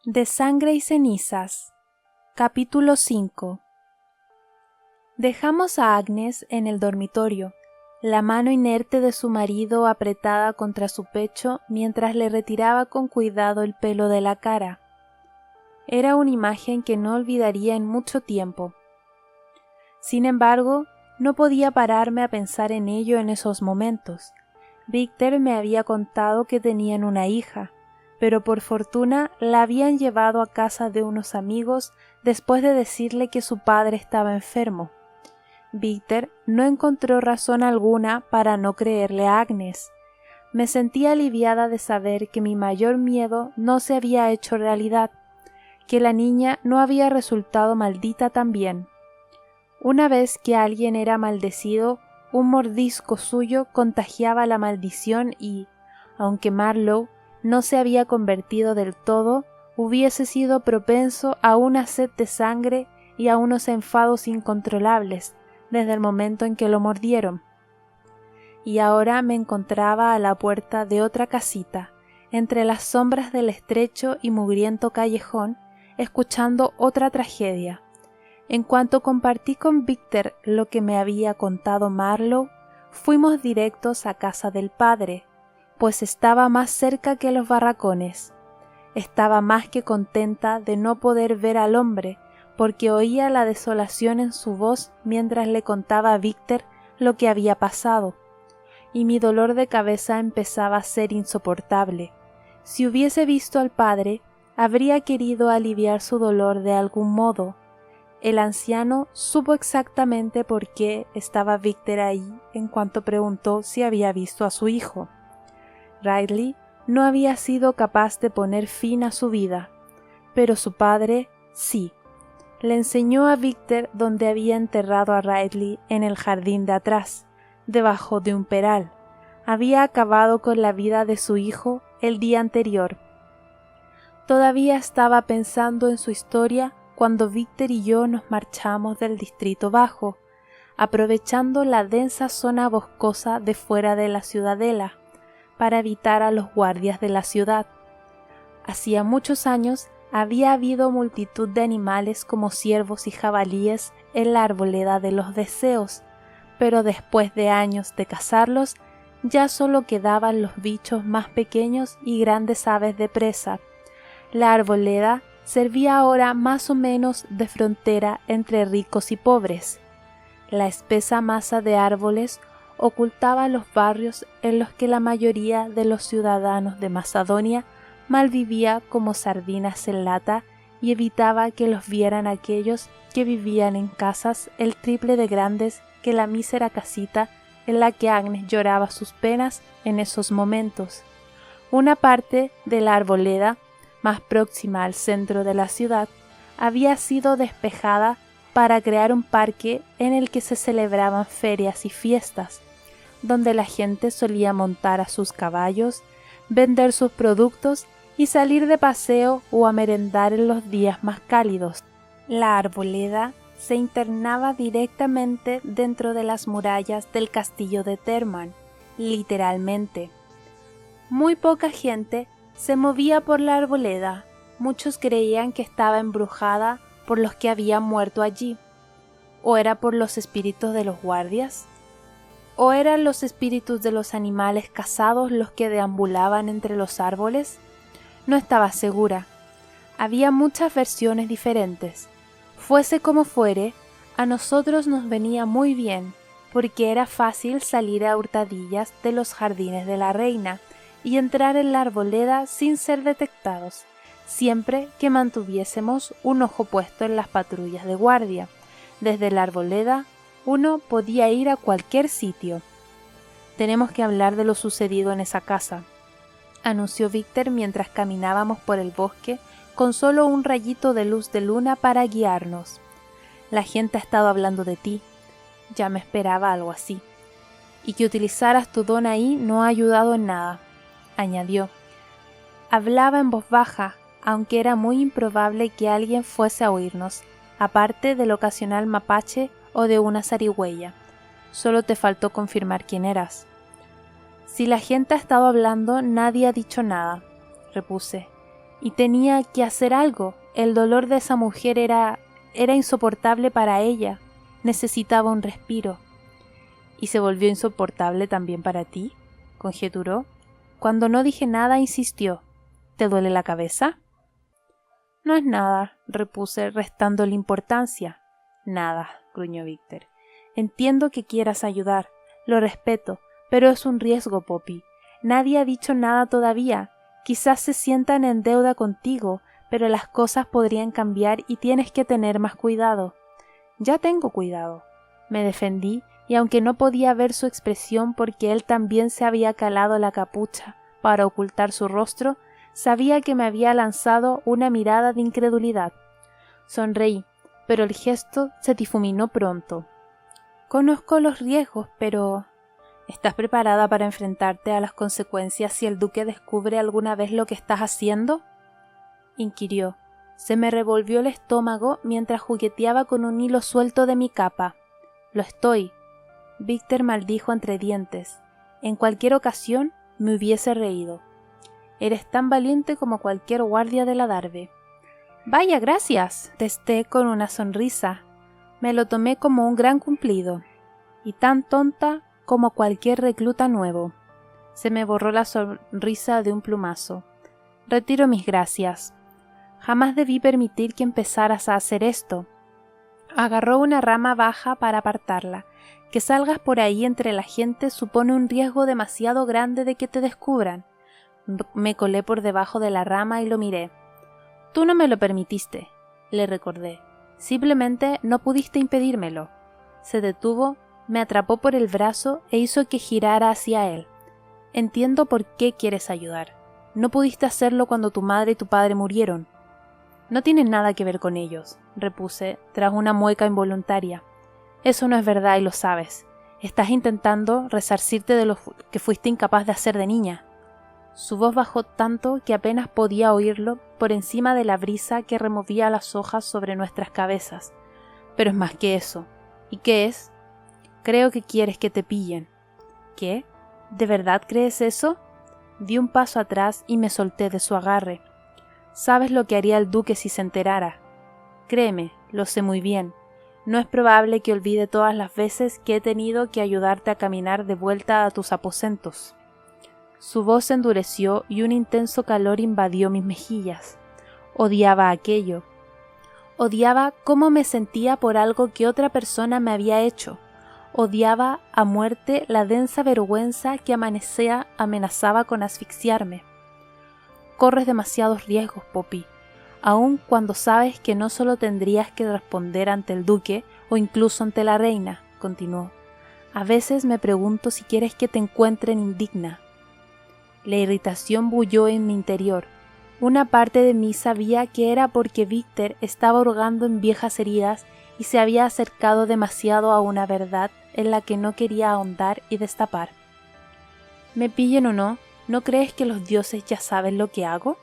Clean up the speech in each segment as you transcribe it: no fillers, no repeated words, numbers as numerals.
De sangre y cenizas. Capítulo 5. Dejamos a Agnes en el dormitorio, la mano inerte de su marido apretada contra su pecho mientras le retiraba con cuidado el pelo de la cara. Era una imagen que no olvidaría en mucho tiempo. Sin embargo, no podía pararme a pensar en ello en esos momentos. Víctor me había contado que tenían una hija, pero por fortuna la habían llevado a casa de unos amigos después de decirle que su padre estaba enfermo. Víctor no encontró razón alguna para no creerle a Agnes. Me sentía aliviada de saber que mi mayor miedo no se había hecho realidad, que la niña no había resultado maldita también. Una vez que alguien era maldecido, un mordisco suyo contagiaba la maldición y, aunque Marlowe no se había convertido del todo, hubiese sido propenso a una sed de sangre y a unos enfados incontrolables desde el momento en que lo mordieron. Y ahora me encontraba a la puerta de otra casita, entre las sombras del estrecho y mugriento callejón, escuchando otra tragedia. En cuanto compartí con Víctor lo que me había contado Marlowe, fuimos directos a casa del padre, pues estaba más cerca que los barracones. Estaba más que contenta de no poder ver al hombre, porque oía la desolación en su voz mientras le contaba a Víctor lo que había pasado, y mi dolor de cabeza empezaba a ser insoportable. Si hubiese visto al padre, habría querido aliviar su dolor de algún modo. El anciano supo exactamente por qué estaba Víctor ahí en cuanto preguntó si había visto a su hijo. Riley no había sido capaz de poner fin a su vida, pero su padre sí. Le enseñó a Víctor dónde había enterrado a Riley en el jardín de atrás, debajo de un peral. Había acabado con la vida de su hijo el día anterior. Todavía estaba pensando en su historia cuando Víctor y yo nos marchamos del distrito bajo, aprovechando la densa zona boscosa de fuera de la ciudadela, para evitar a los guardias de la ciudad. Hacía muchos años había habido multitud de animales como ciervos y jabalíes en la arboleda de los deseos, pero después de años de cazarlos, ya solo quedaban los bichos más pequeños y grandes aves de presa. La arboleda servía ahora más o menos de frontera entre ricos y pobres. La espesa masa de árboles ocultaba los barrios en los que la mayoría de los ciudadanos de Macedonia malvivía como sardinas en lata y evitaba que los vieran aquellos que vivían en casas el triple de grandes que la mísera casita en la que Agnes lloraba sus penas en esos momentos. Una parte de la arboleda, más próxima al centro de la ciudad, había sido despejada para crear un parque en el que se celebraban ferias y fiestas, donde la gente solía montar a sus caballos, vender sus productos y salir de paseo o a merendar en los días más cálidos. La arboleda se internaba directamente dentro de las murallas del castillo de Terman, literalmente. Muy poca gente se movía por la arboleda. Muchos creían que estaba embrujada por los que habían muerto allí. ¿O era por los espíritus de los guardias? ¿O eran los espíritus de los animales cazados los que deambulaban entre los árboles? No estaba segura. Había muchas versiones diferentes. Fuese como fuere, a nosotros nos venía muy bien, porque era fácil salir a hurtadillas de los jardines de la reina y entrar en la arboleda sin ser detectados, siempre que mantuviésemos un ojo puesto en las patrullas de guardia. Desde la arboleda uno podía ir a cualquier sitio. «Tenemos que hablar de lo sucedido en esa casa», anunció Víctor mientras caminábamos por el bosque con solo un rayito de luz de luna para guiarnos. «La gente ha estado hablando de ti. Ya me esperaba algo así. Y que utilizaras tu don ahí no ha ayudado en nada», añadió. Hablaba en voz baja, aunque era muy improbable que alguien fuese a oírnos, aparte del ocasional mapache o de una zarigüeya. Solo te faltó confirmar quién eras. «Si la gente ha estado hablando, nadie ha dicho nada», repuse. Y tenía que hacer algo. El dolor de esa mujer era insoportable para ella. Necesitaba un respiro. ¿Y se volvió insoportable también para ti?, conjeturó. Cuando no dije nada, insistió. ¿Te duele la cabeza? No es nada, repuse, restándole importancia. Nada, gruñó Víctor. Entiendo que quieras ayudar, lo respeto, pero es un riesgo, Poppy. Nadie ha dicho nada todavía. Quizás se sientan en deuda contigo, pero las cosas podrían cambiar y tienes que tener más cuidado. Ya tengo cuidado. Me defendí, y aunque no podía ver su expresión porque él también se había calado la capucha para ocultar su rostro, sabía que me había lanzado una mirada de incredulidad. Sonreí, pero el gesto se difuminó pronto. Conozco los riesgos, pero... ¿Estás preparada para enfrentarte a las consecuencias si el duque descubre alguna vez lo que estás haciendo?, inquirió. Se me revolvió el estómago mientras jugueteaba con un hilo suelto de mi capa. Lo estoy. Víctor maldijo entre dientes. En cualquier ocasión me hubiese reído. Eres tan valiente como cualquier guardia de la Darbe. Vaya, gracias, testé con una sonrisa. Me lo tomé como un gran cumplido. Y tan tonta como cualquier recluta nuevo. Se me borró la sonrisa de un plumazo. Retiro mis gracias. Jamás debí permitir que empezaras a hacer esto. Agarró una rama baja para apartarla. Que salgas por ahí entre la gente supone un riesgo demasiado grande de que te descubran. Me colé por debajo de la rama y lo miré. Tú no me lo permitiste, le recordé. Simplemente no pudiste impedírmelo. Se detuvo, me atrapó por el brazo e hizo que girara hacia él. Entiendo por qué quieres ayudar. No pudiste hacerlo cuando tu madre y tu padre murieron. No tienes nada que ver con ellos, repuse, tras una mueca involuntaria. Eso no es verdad y lo sabes. Estás intentando resarcirte de lo que fuiste incapaz de hacer de niña. Su voz bajó tanto que apenas podía oírlo por encima de la brisa que removía las hojas sobre nuestras cabezas. Pero es más que eso. ¿Y qué es? Creo que quieres que te pillen. ¿Qué? ¿De verdad crees eso? Di un paso atrás y me solté de su agarre. Sabes lo que haría el duque si se enterara. Créeme, lo sé muy bien. No es probable que olvide todas las veces que he tenido que ayudarte a caminar de vuelta a tus aposentos. Su voz se endureció y un intenso calor invadió mis mejillas. Odiaba aquello. Odiaba cómo me sentía por algo que otra persona me había hecho. Odiaba a muerte la densa vergüenza que amenazaba con asfixiarme. Corres demasiados riesgos, Poppy, aun cuando sabes que no solo tendrías que responder ante el duque o incluso ante la reina, continuó. A veces me pregunto si quieres que te encuentren indigna. La irritación bulló en mi interior. Una parte de mí sabía que era porque Víctor estaba hurgando en viejas heridas y se había acercado demasiado a una verdad en la que no quería ahondar y destapar. Me pillen o no, ¿no crees que los dioses ya saben lo que hago?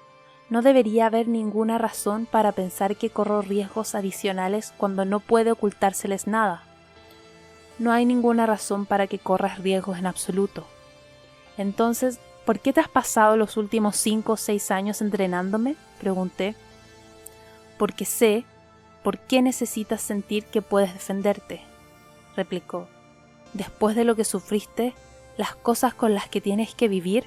No debería haber ninguna razón para pensar que corro riesgos adicionales cuando no puede ocultárseles nada. No hay ninguna razón para que corras riesgos en absoluto. Entonces, ¿por qué te has pasado los últimos 5 o 6 años entrenándome?, pregunté. Porque sé por qué necesitas sentir que puedes defenderte, replicó. Después de lo que sufriste, las cosas con las que tienes que vivir,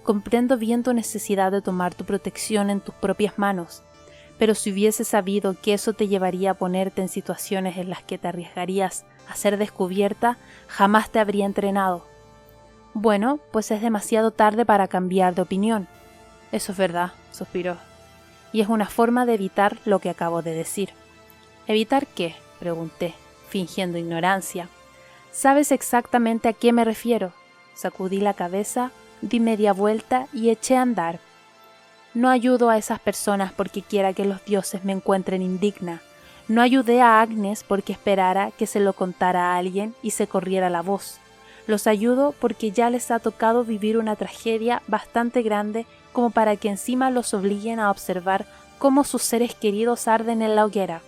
comprendo bien tu necesidad de tomar tu protección en tus propias manos, pero si hubiese sabido que eso te llevaría a ponerte en situaciones en las que te arriesgarías a ser descubierta, jamás te habría entrenado. Bueno, pues es demasiado tarde para cambiar de opinión. Eso es verdad, suspiró. Y es una forma de evitar lo que acabo de decir. ¿Evitar qué?, pregunté, fingiendo ignorancia. ¿Sabes exactamente a qué me refiero? Sacudí la cabeza, di media vuelta y eché a andar. No ayudo a esas personas porque quiera que los dioses me encuentren indigna. No ayudé a Agnes porque esperara que se lo contara a alguien y se corriera la voz. Los ayudo porque ya les ha tocado vivir una tragedia bastante grande como para que encima los obliguen a observar cómo sus seres queridos arden en la hoguera.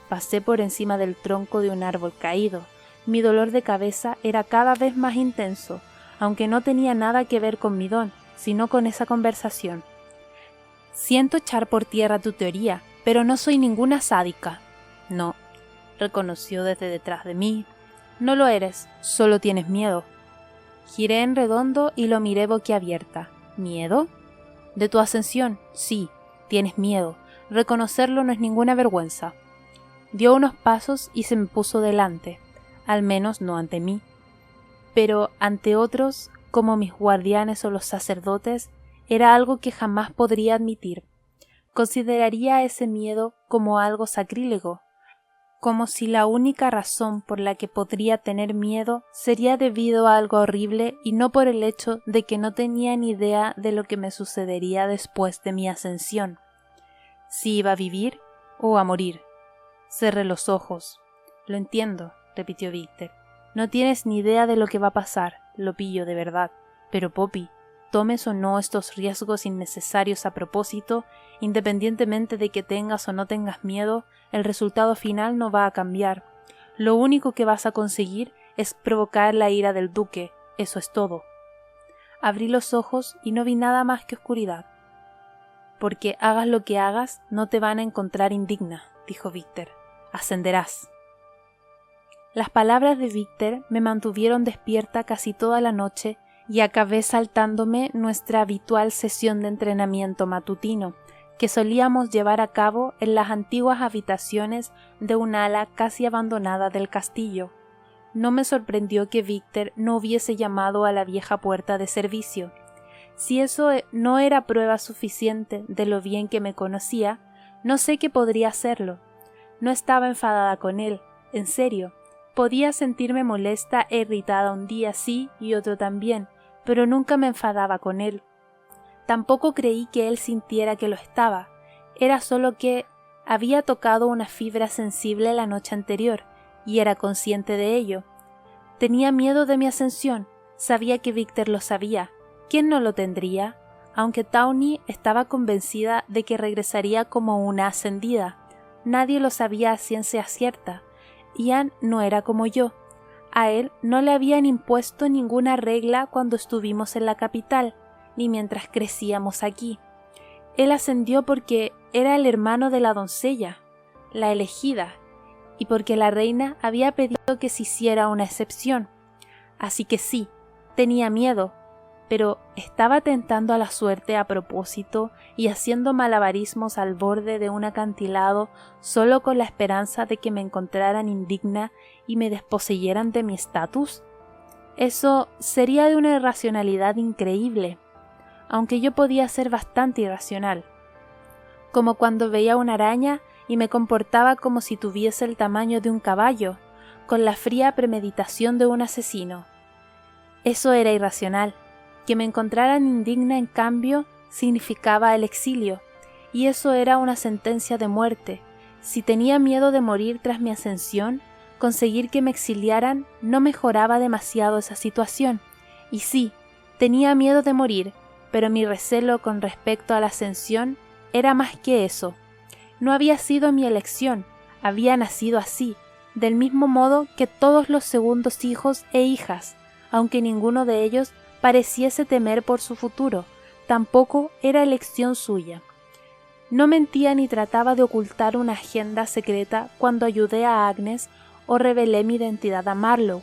Pasé por encima del tronco de un árbol caído. Mi dolor de cabeza era cada vez más intenso, aunque no tenía nada que ver con mi don, sino con esa conversación. Siento echar por tierra tu teoría, pero no soy ninguna sádica. No, reconoció desde detrás de mí. No lo eres, solo tienes miedo. Giré en redondo y lo miré boquiabierta. ¿Miedo? De tu ascensión, sí, tienes miedo. Reconocerlo no es ninguna vergüenza. Dio unos pasos y se me puso delante, al menos no ante mí. Pero ante otros, como mis guardianes o los sacerdotes, era algo que jamás podría admitir. Consideraría ese miedo como algo sacrílego, como si la única razón por la que podría tener miedo sería debido a algo horrible y no por el hecho de que no tenía ni idea de lo que me sucedería después de mi ascensión. Si iba a vivir o a morir. Cerré los ojos. Lo entiendo, repitió Víctor. No tienes ni idea de lo que va a pasar, lo pillo de verdad. Pero Poppy, tomes o no estos riesgos innecesarios a propósito, independientemente de que tengas o no tengas miedo, el resultado final no va a cambiar. Lo único que vas a conseguir es provocar la ira del duque, eso es todo. Abrí los ojos y no vi nada más que oscuridad. Porque hagas lo que hagas, no te van a encontrar indigna, dijo Víctor. Ascenderás. Las palabras de Víctor me mantuvieron despierta casi toda la noche y acabé saltándome nuestra habitual sesión de entrenamiento matutino, que solíamos llevar a cabo en las antiguas habitaciones de un ala casi abandonada del castillo. No me sorprendió que Víctor no hubiese llamado a la vieja puerta de servicio. Si eso no era prueba suficiente de lo bien que me conocía, no sé qué podría hacerlo. No estaba enfadada con él, en serio. Podía sentirme molesta e irritada un día sí y otro también, pero nunca me enfadaba con él. Tampoco creí que él sintiera que lo estaba. Era solo que había tocado una fibra sensible la noche anterior, y era consciente de ello. Tenía miedo de mi ascensión. Sabía que Víctor lo sabía. ¿Quién no lo tendría? Aunque Tawny estaba convencida de que regresaría como una ascendida. Nadie lo sabía a ciencia cierta. Ian no era como yo. A él no le habían impuesto ninguna regla cuando estuvimos en la capital, ni mientras crecíamos aquí. Él ascendió porque era el hermano de la doncella, la elegida, y porque la reina había pedido que se hiciera una excepción. Así que sí, tenía miedo, pero estaba tentando a la suerte a propósito y haciendo malabarismos al borde de un acantilado solo con la esperanza de que me encontraran indigna y me desposeyeran de mi estatus. Eso sería de una irracionalidad increíble, aunque yo podía ser bastante irracional, como cuando veía una araña y me comportaba como si tuviese el tamaño de un caballo, con la fría premeditación de un asesino. Eso era irracional. Que me encontraran indigna, en cambio, significaba el exilio, y eso era una sentencia de muerte. Si tenía miedo de morir tras mi ascensión, conseguir que me exiliaran no mejoraba demasiado esa situación. Y sí, tenía miedo de morir, pero mi recelo con respecto a la ascensión era más que eso. No había sido mi elección, había nacido así, del mismo modo que todos los segundos hijos e hijas, aunque ninguno de ellos pareciese temer por su futuro, tampoco era elección suya. No mentía ni trataba de ocultar una agenda secreta cuando ayudé a Agnes o revelé mi identidad a Marlowe.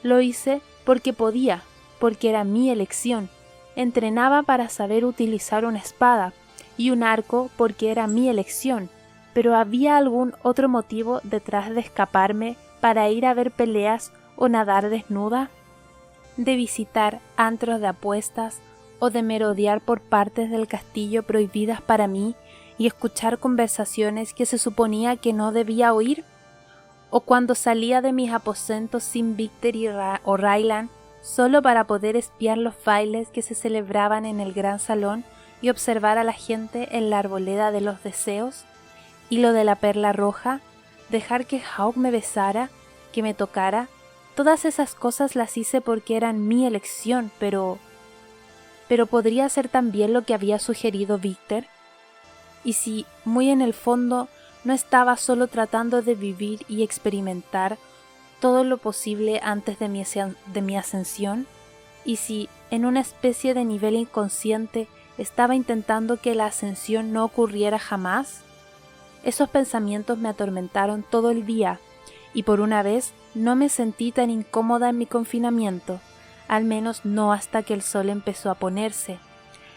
Lo hice porque podía, porque era mi elección. Entrenaba para saber utilizar una espada y un arco porque era mi elección, pero ¿había algún otro motivo detrás de escaparme para ir a ver peleas o nadar desnuda? De visitar antros de apuestas o de merodear por partes del castillo prohibidas para mí y escuchar conversaciones que se suponía que no debía oír, o cuando salía de mis aposentos sin Víctor o Ryland solo para poder espiar los bailes que se celebraban en el gran salón y observar a la gente en la arboleda de los deseos, y lo de la perla roja, dejar que Hawke me besara, que me tocara. Todas esas cosas las hice porque eran mi elección, pero ¿podría ser también lo que había sugerido Víctor? Y si, muy en el fondo, no estaba solo tratando de vivir y experimentar todo lo posible antes de mi ascensión, y si, en una especie de nivel inconsciente, ¿Estaba intentando que la ascensión no ocurriera jamás? Esos pensamientos me atormentaron todo el día, y por una vez no me sentí tan incómoda en mi confinamiento, al menos no hasta que el sol empezó a ponerse.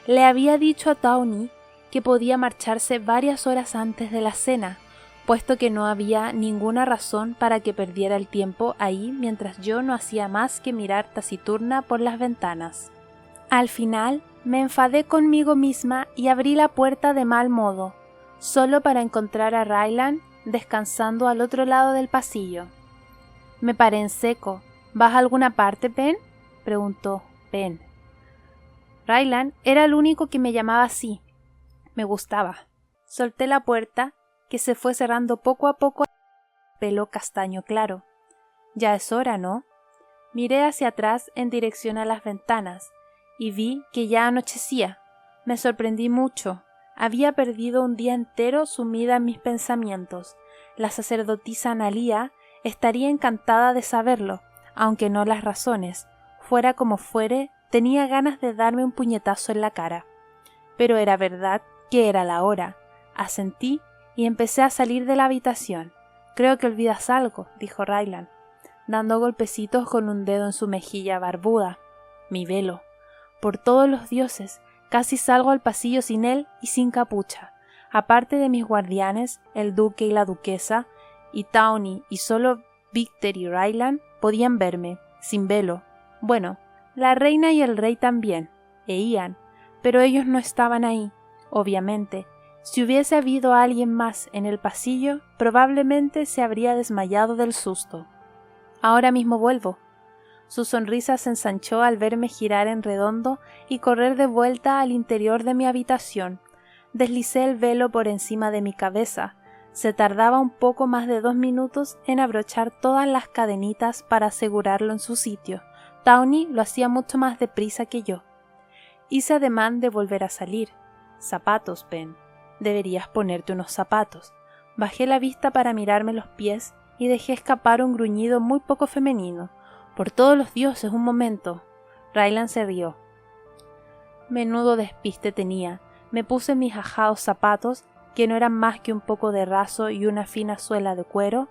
Le había dicho a Tawny que podía marcharse varias horas antes de la cena, puesto que no había ninguna razón para que perdiera el tiempo ahí mientras yo no hacía más que mirar taciturna por las ventanas. Al final me enfadé conmigo misma y abrí la puerta de mal modo, solo para encontrar a Ryland descansando al otro lado del pasillo. Me paré en seco. ¿Vas a alguna parte, Ben?, preguntó Ben. Ryland era el único que me llamaba así. Me gustaba. Solté la puerta, que se fue cerrando poco a poco, pelo castaño claro. Ya es hora, ¿no? Miré hacia atrás en dirección a las ventanas y vi que ya anochecía. Me sorprendí mucho. Había perdido un día entero sumida en mis pensamientos. La sacerdotisa Analía estaría encantada de saberlo, aunque no las razones. Fuera como fuere, tenía ganas de darme un puñetazo en la cara. Pero era verdad que era la hora. Asentí y empecé a salir de la habitación. «Creo que olvidas algo», dijo Ryland, dando golpecitos con un dedo en su mejilla barbuda. «Mi velo. Por todos los dioses, casi salgo al pasillo sin él y sin capucha. Aparte de mis guardianes, el duque y la duquesa, y Tawny y solo Victor y Ryland podían verme, sin velo. Bueno, la reina y el rey también, e Ian, pero ellos no estaban ahí, obviamente. Si hubiese habido alguien más en el pasillo, probablemente se habría desmayado del susto. Ahora mismo vuelvo». Su sonrisa se ensanchó al verme girar en redondo y correr de vuelta al interior de mi habitación. Deslicé el velo por encima de mi cabeza. Se tardaba un poco más de 2 minutos en abrochar todas las cadenitas para asegurarlo en su sitio. Tawny lo hacía mucho más deprisa que yo. Hice ademán de volver a salir. «Zapatos, Ben. Deberías ponerte unos zapatos». Bajé la vista para mirarme los pies y dejé escapar un gruñido muy poco femenino. «Por todos los dioses, un momento». Ryland se rió. Menudo despiste tenía. Me puse mis ajados zapatos, que no eran más que un poco de raso y una fina suela de cuero.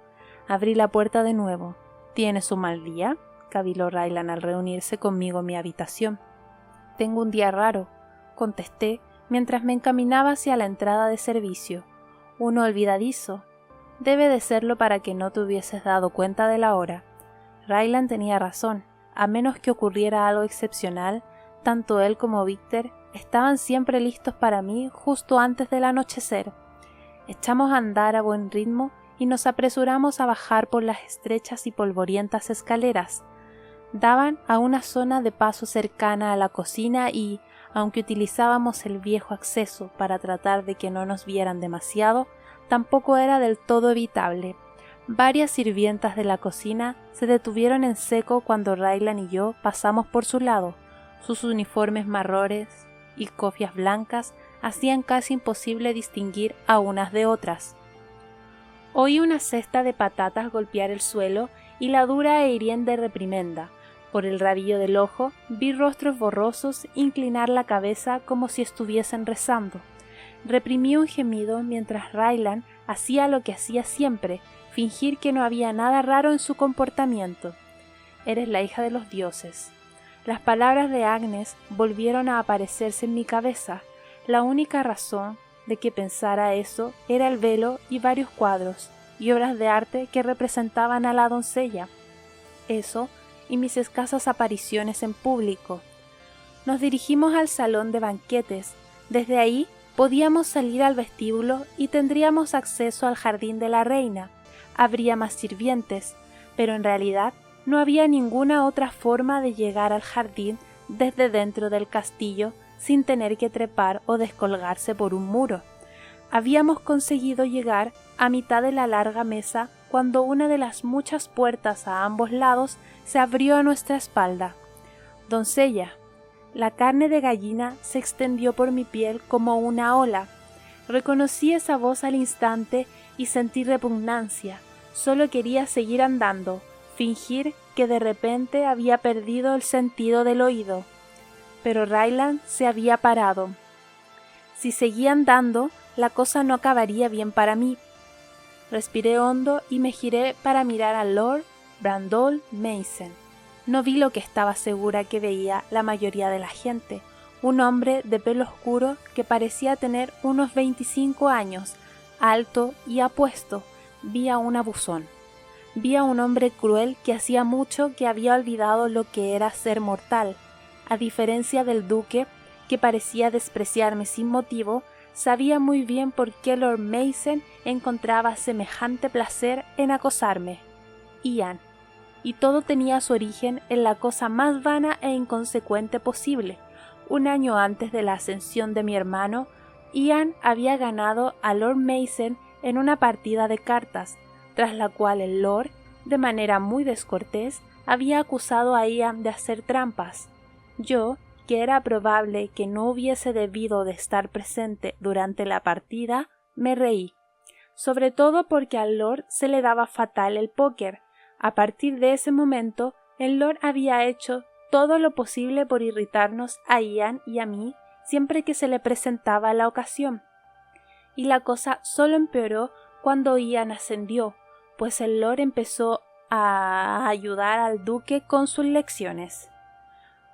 Abrí la puerta de nuevo. «¿Tienes un mal día?», caviló Ryland al reunirse conmigo en mi habitación. «Tengo un día raro», contesté mientras me encaminaba hacia la entrada de servicio. «Uno olvidadizo. Debe de serlo para que no te hubieses dado cuenta de la hora». Ryland tenía razón. A menos que ocurriera algo excepcional, tanto él como Victor estaban siempre listos para mí justo antes del anochecer. Echamos a andar a buen ritmo y nos apresuramos a bajar por las estrechas y polvorientas escaleras. Daban a una zona de paso cercana a la cocina y, aunque utilizábamos el viejo acceso para tratar de que no nos vieran demasiado, tampoco era del todo evitable. Varias sirvientas de la cocina se detuvieron en seco cuando Ryland y yo pasamos por su lado. Sus uniformes marrones y cofias blancas hacían casi imposible distinguir a unas de otras. Oí una cesta de patatas golpear el suelo y la dura e hiriente reprimenda. Por el rabillo del ojo vi rostros borrosos inclinar la cabeza como si estuviesen rezando. Reprimí un gemido mientras Ryland hacía lo que hacía siempre, fingir que no había nada raro en su comportamiento. «Eres la hija de los dioses». Las palabras de Agnes volvieron a aparecerse en mi cabeza. La única razón de que pensara eso era el velo y varios cuadros y obras de arte que representaban a la doncella. Eso y mis escasas apariciones en público. Nos dirigimos al salón de banquetes. Desde ahí podíamos salir al vestíbulo y tendríamos acceso al jardín de la reina. Habría más sirvientes, pero en realidad no había ninguna otra forma de llegar al jardín desde dentro del castillo sin tener que trepar o descolgarse por un muro. Habíamos conseguido llegar a mitad de la larga mesa cuando una de las muchas puertas a ambos lados se abrió a nuestra espalda. «Doncella». La carne de gallina se extendió por mi piel como una ola. Reconocí esa voz al instante y sentí repugnancia. Solo quería seguir andando, fingir que de repente había perdido el sentido del oído. Pero Ryland se había parado. Si seguían dando, la cosa no acabaría bien para mí. Respiré hondo y me giré para mirar a Lord Brandol Mason. No vi lo que estaba segura que veía la mayoría de la gente, un hombre de pelo oscuro que parecía tener unos 25 años, alto y apuesto. Vi a un abusón. Vi a un hombre cruel que hacía mucho que había olvidado lo que era ser mortal. A diferencia del duque, que parecía despreciarme sin motivo, sabía muy bien por qué Lord Mason encontraba semejante placer en acosarme. Ian. Y todo tenía su origen en la cosa más vana e inconsecuente posible. Un año antes de la ascensión de mi hermano, Ian había ganado a Lord Mason en una partida de cartas, tras la cual el Lord, de manera muy descortés, había acusado a Ian de hacer trampas. Yo, que era probable que no hubiese debido de estar presente durante la partida, me reí, sobre todo porque al Lord se le daba fatal el póker. A partir de ese momento, el Lord había hecho todo lo posible por irritarnos a Ian y a mí siempre que se le presentaba la ocasión. Y la cosa solo empeoró cuando Ian ascendió, pues el Lord empezó a ayudar al duque con sus lecciones.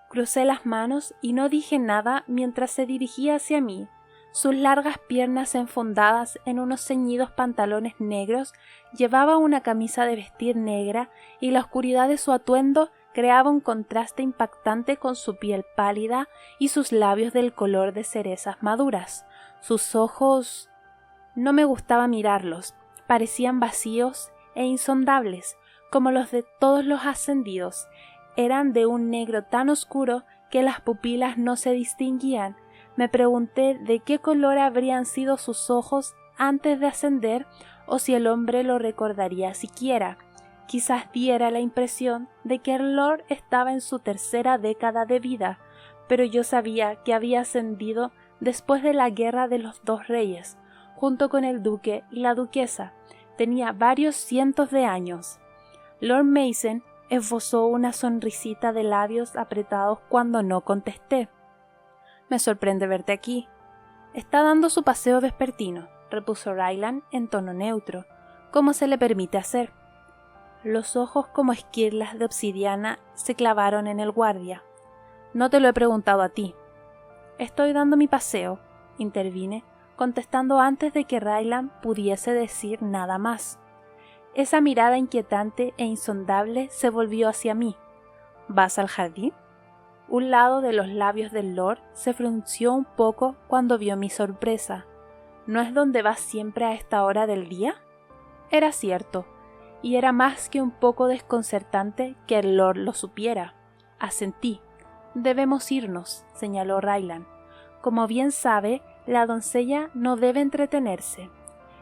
Crucé las manos y no dije nada mientras se dirigía hacia mí. Sus largas piernas enfundadas en unos ceñidos pantalones negros, llevaba una camisa de vestir negra y la oscuridad de su atuendo creaba un contraste impactante con su piel pálida y sus labios del color de cerezas maduras. Sus ojos... no me gustaba mirarlos, parecían vacíos e insondables, como los de todos los ascendidos. Eran de un negro tan oscuro que las pupilas no se distinguían. Me pregunté de qué color habrían sido sus ojos antes de ascender o si el hombre lo recordaría siquiera. Quizás diera la impresión de que el Lord estaba en su tercera década de vida, pero yo sabía que había ascendido después de la Guerra de los Dos Reyes, junto con el duque y la duquesa. Tenía varios cientos de años. Lord Mason esbozó una sonrisita de labios apretados cuando no contesté. «Me sorprende verte aquí». «Está dando su paseo vespertino», repuso Ryland en tono neutro, como se le permite hacer. Los ojos como esquirlas de obsidiana se clavaron en el guardia. «No te lo he preguntado a ti». «Estoy dando mi paseo», intervine, contestando antes de que Ryland pudiese decir nada más. Esa mirada inquietante e insondable se volvió hacia mí. «¿Vas al jardín?» Un lado de los labios del Lord se frunció un poco cuando vio mi sorpresa. «¿No es donde vas siempre a esta hora del día?» Era cierto, y era más que un poco desconcertante que el Lord lo supiera. Asentí. «Debemos irnos», señaló Ryland. «Como bien sabe, la doncella no debe entretenerse».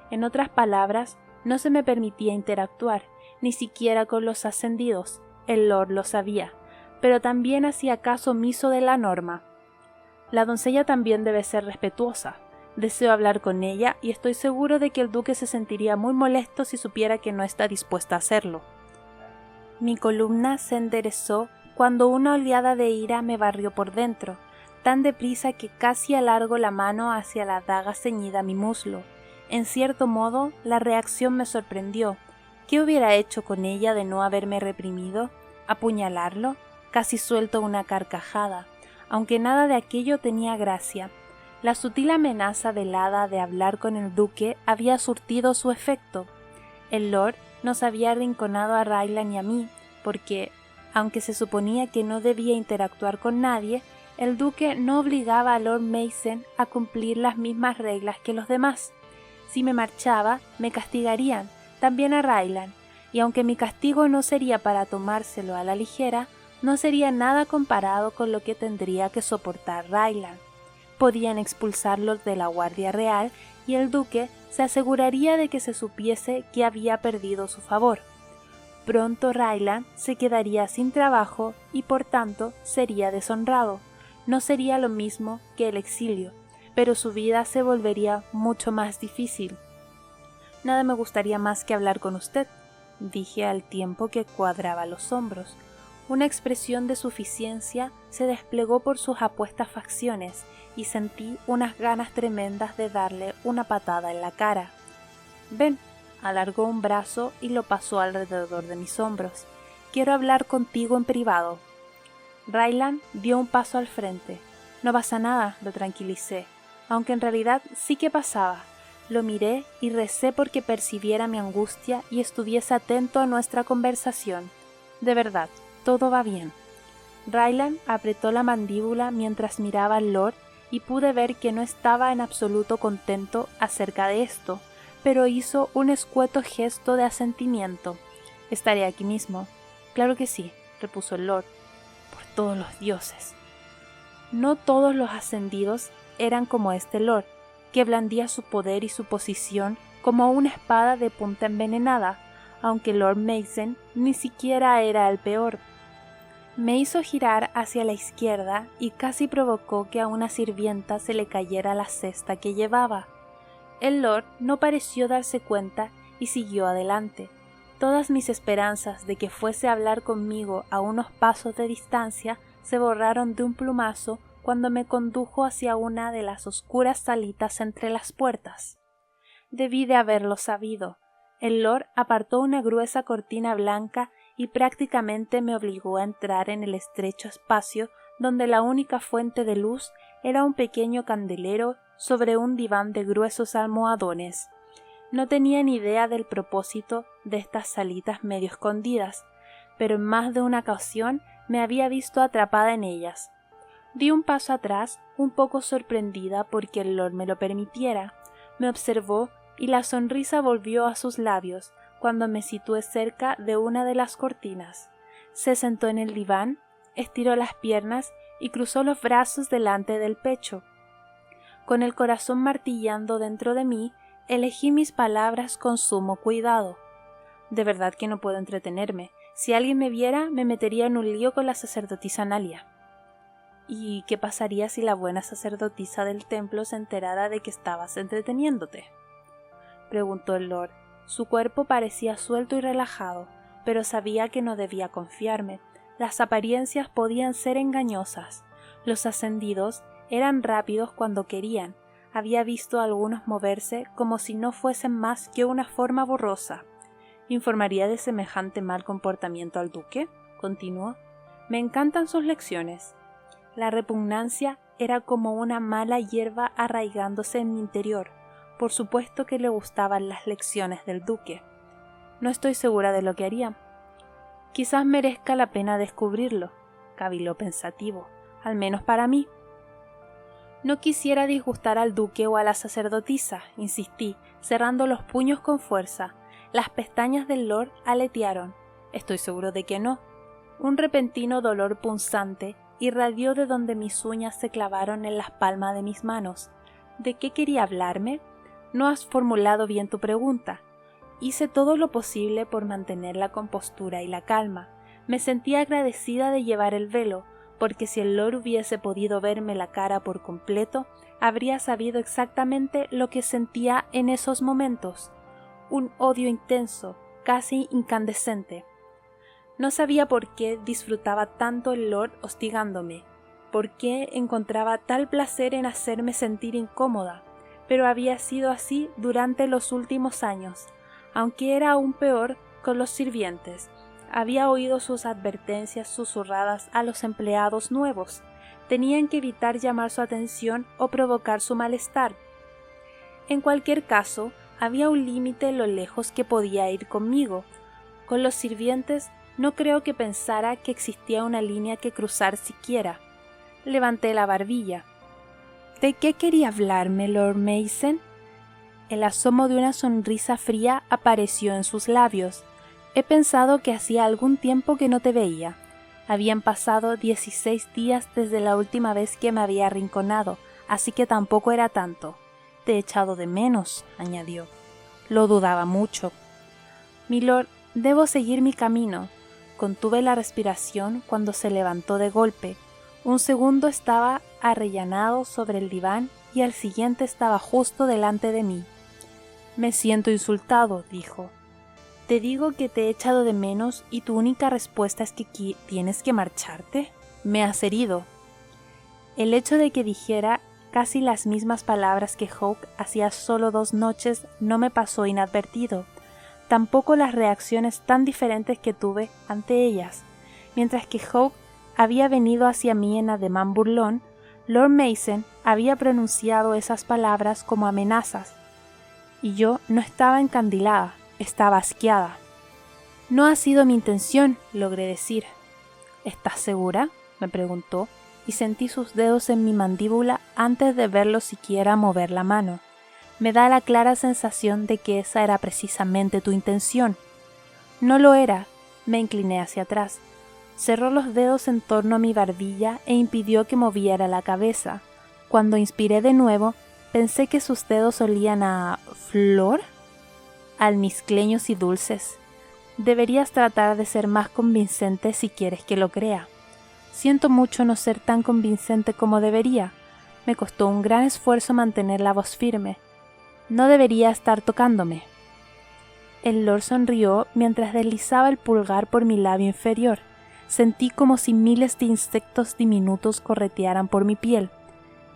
En otras palabras, no se me permitía interactuar, ni siquiera con los ascendidos. El Lord lo sabía, pero también hacía caso omiso de la norma. «La doncella también debe ser respetuosa. Deseo hablar con ella y estoy seguro de que el duque se sentiría muy molesto si supiera que no está dispuesta a hacerlo». Mi columna se enderezó cuando una oleada de ira me barrió por dentro, tan deprisa que casi alargo la mano hacia la daga ceñida a mi muslo. En cierto modo, la reacción me sorprendió. ¿Qué hubiera hecho con ella de no haberme reprimido? ¿Apuñalarlo? Casi suelto una carcajada, aunque nada de aquello tenía gracia. La sutil amenaza velada de hablar con el duque había surtido su efecto. El Lord nos había arrinconado a Ryland y a mí, porque, aunque se suponía que no debía interactuar con nadie, el duque no obligaba a Lord Mason a cumplir las mismas reglas que los demás. Si me marchaba, me castigarían, también a Ryland, y aunque mi castigo no sería para tomárselo a la ligera, no sería nada comparado con lo que tendría que soportar Ryland. Podían expulsarlo de la Guardia Real y el duque se aseguraría de que se supiese que había perdido su favor. Pronto Ryland se quedaría sin trabajo y por tanto sería deshonrado. No sería lo mismo que el exilio, pero su vida se volvería mucho más difícil. «Nada me gustaría más que hablar con usted», dije al tiempo que cuadraba los hombros. Una expresión de suficiencia se desplegó por sus apuestas facciones y sentí unas ganas tremendas de darle una patada en la cara. «Ven», alargó un brazo y lo pasó alrededor de mis hombros. «Quiero hablar contigo en privado». Ryland dio un paso al frente. «No pasa nada», lo tranquilicé, aunque en realidad sí que pasaba. Lo miré y recé porque percibiera mi angustia y estuviese atento a nuestra conversación. «De verdad, todo va bien». Ryland apretó la mandíbula mientras miraba al Lord y pude ver que no estaba en absoluto contento acerca de esto, pero hizo un escueto gesto de asentimiento. «Estaré aquí mismo». «Claro que sí», repuso el Lord. «Por todos los dioses». No todos los ascendidos eran como este Lord, que blandía su poder y su posición como una espada de punta envenenada, aunque Lord Mason ni siquiera era el peor. Me hizo girar hacia la izquierda y casi provocó que a una sirvienta se le cayera la cesta que llevaba. El Lord no pareció darse cuenta y siguió adelante. Todas mis esperanzas de que fuese a hablar conmigo a unos pasos de distancia se borraron de un plumazo cuando me condujo hacia una de las oscuras salitas entre las puertas. Debí de haberlo sabido. El Lord apartó una gruesa cortina blanca y prácticamente me obligó a entrar en el estrecho espacio donde la única fuente de luz era un pequeño candelero sobre un diván de gruesos almohadones. No tenía ni idea del propósito de estas salitas medio escondidas, pero en más de una ocasión me había visto atrapada en ellas. Di un paso atrás, un poco sorprendida porque el Lord me lo permitiera. Me observó y la sonrisa volvió a sus labios cuando me situé cerca de una de las cortinas. Se sentó en el diván, estiró las piernas y cruzó los brazos delante del pecho. Con el corazón martillando dentro de mí, elegí mis palabras con sumo cuidado. De verdad que no puedo entretenerme. Si alguien me viera, me metería en un lío con la sacerdotisa Nalia. ¿Y qué pasaría si la buena sacerdotisa del templo se enterara de que estabas entreteniéndote?, preguntó el Lord. Su cuerpo parecía suelto y relajado, pero sabía que no debía confiarme. Las apariencias podían ser engañosas. Los ascendidos eran rápidos cuando querían. Había visto a algunos moverse como si no fuesen más que una forma borrosa. ¿Informaría de semejante mal comportamiento al duque?, continuó. Me encantan sus lecciones. La repugnancia era como una mala hierba arraigándose en mi interior. Por supuesto que le gustaban las lecciones del duque. No estoy segura de lo que haría. Quizás merezca la pena descubrirlo, caviló pensativo, al menos para mí. No quisiera disgustar al duque o a la sacerdotisa, insistí, cerrando los puños con fuerza. Las pestañas del Lord aletearon. Estoy seguro de que no. Un repentino dolor punzante irradió de donde mis uñas se clavaron en las palmas de mis manos. ¿De qué quería hablarme? No has formulado bien tu pregunta. Hice todo lo posible por mantener la compostura y la calma. Me sentía agradecida de llevar el velo, porque si el Lord hubiese podido verme la cara por completo, habría sabido exactamente lo que sentía en esos momentos. Un odio intenso, casi incandescente. No sabía por qué disfrutaba tanto el Lord hostigándome, por qué encontraba tal placer en hacerme sentir incómoda, pero había sido así durante los últimos años, aunque era aún peor con los sirvientes. Había oído sus advertencias susurradas a los empleados nuevos. Tenían que evitar llamar su atención o provocar su malestar. En cualquier caso, había un límite en lo lejos que podía ir conmigo. Con los sirvientes no creo que pensara que existía una línea que cruzar siquiera. Levanté la barbilla. ¿De qué quería hablarme, Lord Mason? El asomo de una sonrisa fría apareció en sus labios. He pensado que hacía algún tiempo que no te veía. Habían pasado 16 días desde la última vez que me había arrinconado, así que tampoco era tanto. Te he echado de menos, añadió. Lo dudaba mucho. Milord, debo seguir mi camino. Contuve la respiración cuando se levantó de golpe. Un segundo estaba arrellanado sobre el diván y al siguiente estaba justo delante de mí. Me siento insultado, dijo. Te digo que te he echado de menos y tu única respuesta es que tienes que marcharte. Me has herido. El hecho de que dijera casi las mismas palabras que Hawke hacía solo 2 noches no me pasó inadvertido, tampoco las reacciones tan diferentes que tuve ante ellas. Mientras que Hawke había venido hacia mí en ademán burlón, Lord Mason había pronunciado esas palabras como amenazas, y yo no estaba encandilada, estaba asqueada. No ha sido mi intención, logré decir. ¿Estás segura?, me preguntó, y sentí sus dedos en mi mandíbula antes de verlo siquiera mover la mano. Me da la clara sensación de que esa era precisamente tu intención. No lo era, me incliné hacia atrás. Cerró los dedos en torno a mi barbilla e impidió que moviera la cabeza. Cuando inspiré de nuevo, pensé que sus dedos olían a... ¿flor? Almizcleños y dulces. Deberías tratar de ser más convincente si quieres que lo crea. Siento mucho no ser tan convincente como debería. Me costó un gran esfuerzo mantener la voz firme. No debería estar tocándome. El Lord sonrió mientras deslizaba el pulgar por mi labio inferior. Sentí como si miles de insectos diminutos corretearan por mi piel.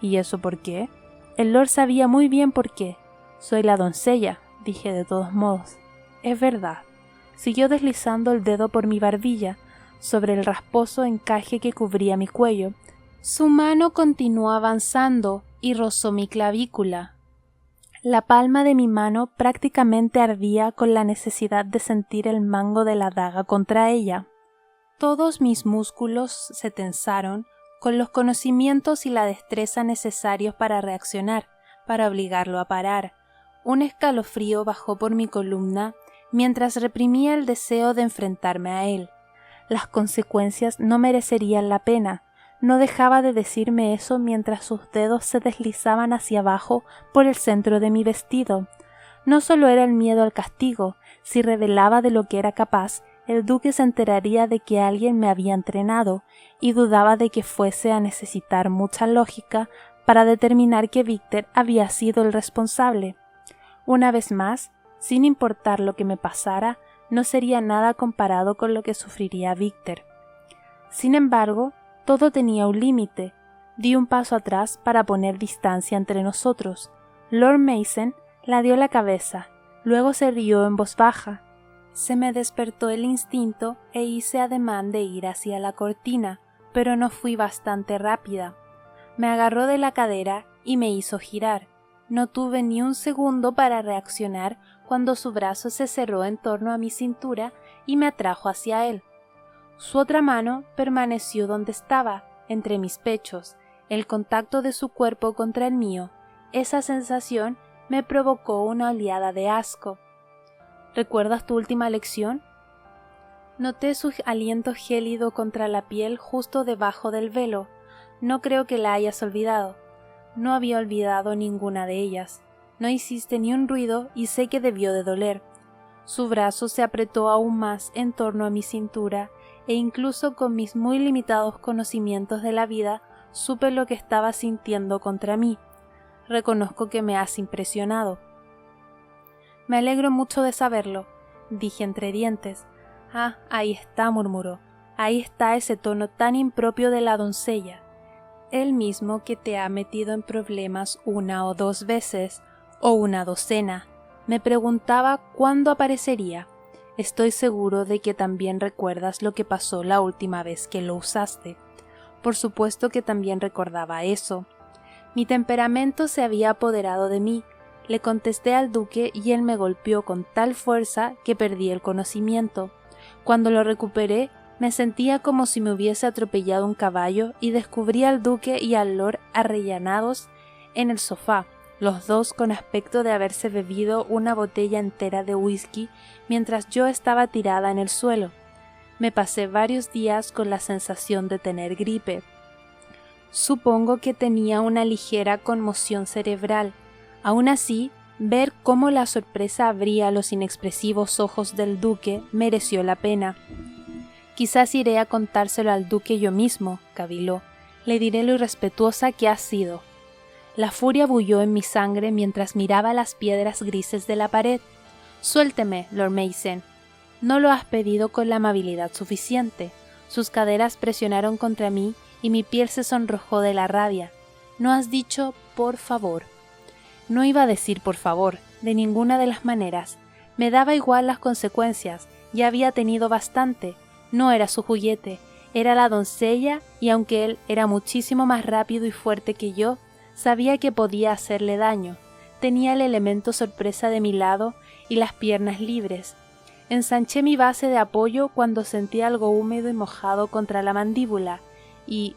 ¿Y eso por qué? El Lord sabía muy bien por qué. Soy la doncella, dije de todos modos. Es verdad. Siguió deslizando el dedo por mi barbilla, sobre el rasposo encaje que cubría mi cuello. Su mano continuó avanzando y rozó mi clavícula. La palma de mi mano prácticamente ardía con la necesidad de sentir el mango de la daga contra ella. Todos mis músculos se tensaron con los conocimientos y la destreza necesarios para reaccionar, para obligarlo a parar. Un escalofrío bajó por mi columna mientras reprimía el deseo de enfrentarme a él. Las consecuencias no merecerían la pena. No dejaba de decirme eso mientras sus dedos se deslizaban hacia abajo por el centro de mi vestido. No solo era el miedo al castigo. Si revelaba de lo que era capaz, el duque se enteraría de que alguien me había entrenado, y dudaba de que fuese a necesitar mucha lógica para determinar que Víctor había sido el responsable. Una vez más, sin importar lo que me pasara, no sería nada comparado con lo que sufriría Víctor. Sin embargo, todo tenía un límite. Di un paso atrás para poner distancia entre nosotros. Lord Mason ladeó la cabeza, luego se rió en voz baja. Se me despertó el instinto e hice ademán de ir hacia la cortina, pero no fui bastante rápida. Me agarró de la cadera y me hizo girar. No tuve ni un segundo para reaccionar cuando su brazo se cerró en torno a mi cintura y me atrajo hacia él. Su otra mano permaneció donde estaba, entre mis pechos. El contacto de su cuerpo contra el mío, esa sensación me provocó una oleada de asco. ¿Recuerdas tu última lección? Noté su aliento gélido contra la piel justo debajo del velo. No creo que la hayas olvidado. No había olvidado ninguna de ellas. No hiciste ni un ruido y sé que debió de doler. Su brazo se apretó aún más en torno a mi cintura e incluso con mis muy limitados conocimientos de la vida supe lo que estaba sintiendo contra mí. Reconozco que me has impresionado. Me alegro mucho de saberlo, dije entre dientes. Ah, ahí está, murmuró. Ahí está ese tono tan impropio de la doncella. El mismo que te ha metido en problemas 1 o 2 veces, o una docena. Me preguntaba cuándo aparecería. Estoy seguro de que también recuerdas lo que pasó la última vez que lo usaste. Por supuesto que también recordaba eso. Mi temperamento se había apoderado de mí. Le contesté al duque y él me golpeó con tal fuerza que perdí el conocimiento. Cuando lo recuperé, me sentía como si me hubiese atropellado un caballo y descubrí al duque y al lord arrellanados en el sofá, los dos con aspecto de haberse bebido una botella entera de whisky mientras yo estaba tirada en el suelo. Me pasé varios días con la sensación de tener gripe. Supongo que tenía una ligera conmoción cerebral. Aún así, ver cómo la sorpresa abría los inexpresivos ojos del duque mereció la pena. Quizás iré a contárselo al duque yo mismo, caviló. Le diré lo irrespetuosa que has sido. La furia bulló en mi sangre mientras miraba las piedras grises de la pared. Suélteme, Lord Mason. No lo has pedido con la amabilidad suficiente. Sus caderas presionaron contra mí y mi piel se sonrojó de la rabia. No has dicho por favor. No iba a decir por favor, de ninguna de las maneras. Me daba igual las consecuencias, ya había tenido bastante. No era su juguete, era la doncella, y aunque él era muchísimo más rápido y fuerte que yo, sabía que podía hacerle daño. Tenía el elemento sorpresa de mi lado y las piernas libres. Ensanché mi base de apoyo cuando sentí algo húmedo y mojado contra la mandíbula, y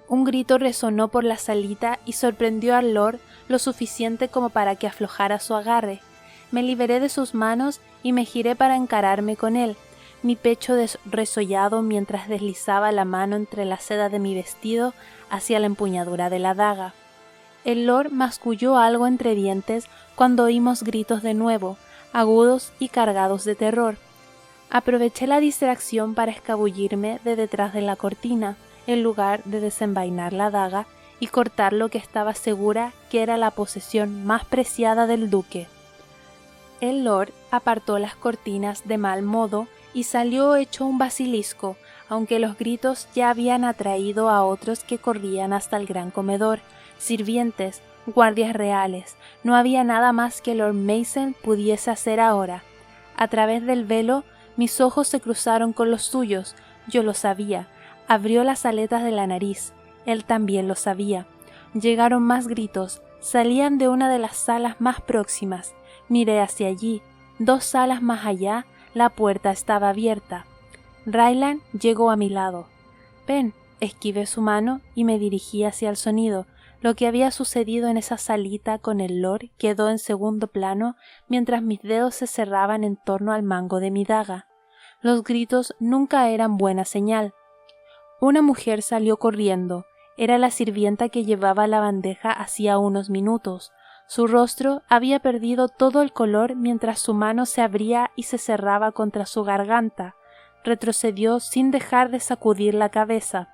un grito resonó por la salita y sorprendió al lord lo suficiente como para que aflojara su agarre. Me liberé de sus manos y me giré para encararme con él, mi pecho resollado mientras deslizaba la mano entre la seda de mi vestido hacia la empuñadura de la daga. El lord masculló algo entre dientes cuando oímos gritos de nuevo, agudos y cargados de terror. Aproveché la distracción para escabullirme de detrás de la cortina, en lugar de desenvainar la daga y cortar lo que estaba segura que era la posesión más preciada del duque. El lord apartó las cortinas de mal modo y salió hecho un basilisco, aunque los gritos ya habían atraído a otros que corrían hasta el gran comedor, sirvientes, guardias reales. No había nada más que Lord Mason pudiese hacer ahora. A través del velo, mis ojos se cruzaron con los suyos. Yo lo sabía. Abrió las aletas de la nariz. Él también lo sabía. Llegaron más gritos. Salían de una de las salas más próximas. Miré hacia allí. 2 salas más allá, la puerta estaba abierta. Ryland llegó a mi lado. Ven, esquivé su mano y me dirigí hacia el sonido. Lo que había sucedido en esa salita con el lord quedó en segundo plano mientras mis dedos se cerraban en torno al mango de mi daga. Los gritos nunca eran buena señal. Una mujer salió corriendo. Era la sirvienta que llevaba la bandeja hacía unos minutos. Su rostro había perdido todo el color mientras su mano se abría y se cerraba contra su garganta. Retrocedió sin dejar de sacudir la cabeza.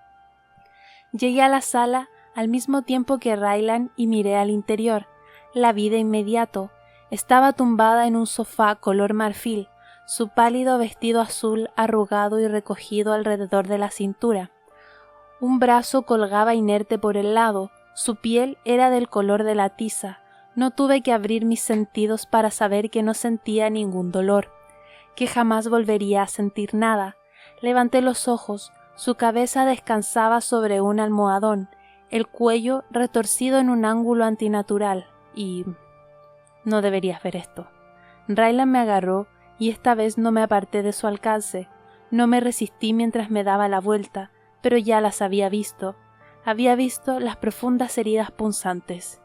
Llegué a la sala al mismo tiempo que Ryland y miré al interior. La vi de inmediato. Estaba tumbada en un sofá color marfil, su pálido vestido azul arrugado y recogido alrededor de la cintura. Un brazo colgaba inerte por el lado, su piel era del color de la tiza. No tuve que abrir mis sentidos para saber que no sentía ningún dolor, que jamás volvería a sentir nada. Levanté los ojos, su cabeza descansaba sobre un almohadón, el cuello retorcido en un ángulo antinatural, y... No deberías ver esto. Ryland me agarró y esta vez no me aparté de su alcance. No me resistí mientras me daba la vuelta, pero ya las había visto. Había visto las profundas heridas punzantes.